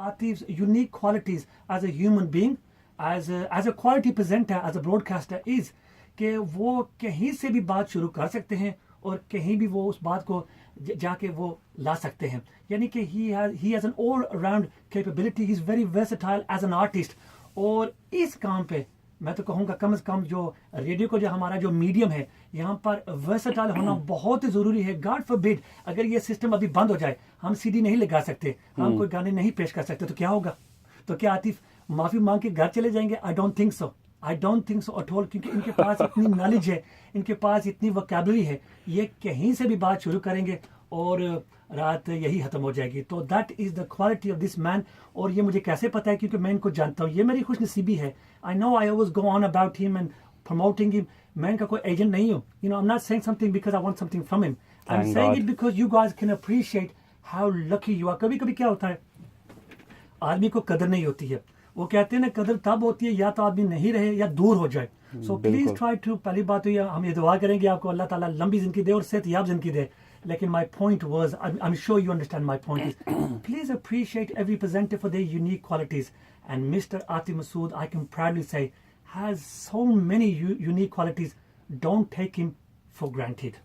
Atif's unique qualities as a human being, as a quality presenter, as a broadcaster is कि वो कहीं से भी बात शुरू कर सकते हैं और कहीं भी वो उस बात को जाके वो ला सकते हैं. यानी कि he has an all around capability. He's very versatile as an artist. और इस काम पे मैं तो कहूँगा कम से कम जो रेडियो को जो हमारा जो मीडियम है यहाँ पर वर्सेटाइल होना बहुत ही ज़रूरी है. गॉड फॉरबिड अगर ये सिस्टम अभी बंद हो जाए, हम सीडी नहीं लगा सकते, हम कोई गाने नहीं पेश कर सकते, तो क्या होगा? तो क्या आतिफ माफ़ी मांग के घर चले जाएंगे? I don't think so at all. क्योंकि इनके पास इतनी नॉलेज है, इनके पास इतनी वोकैबुलरी है, ये कहीं से भी बात शुरू करेंगे और रात यही ख़त्म हो जाएगी. तो that is the quality of this man. और ये मुझे कैसे पता है? क्योंकि मैं इनको जानता हूँ. ये मेरी खुशनसीबी है. I know I always go on about him and promoting him. मैं इनका कोई एजेंट नहीं हूँ. You know, I am not saying something because I want something from him. I am saying it because you guys can appreciate how lucky you are. कभी कभी क्या होता है, आदमी को कदर नहीं होती है. वो कहते हैं ना, कदर तब होती है या तो आदमी नहीं रहे या दूर हो जाए. सो प्लीज ट्राई टू, पहली बात तो ये हम ये दुआ करेंगे आपको अल्लाह ताला लंबी जिंदगी दे और सेहतयाब जिंदगी दे. लेकिन my point was, I'm sure you understand my point is, please appreciate every presenter for their unique qualities. And Mr. Atif Masood, I can proudly say, has so many unique qualities. Don't take him for granted.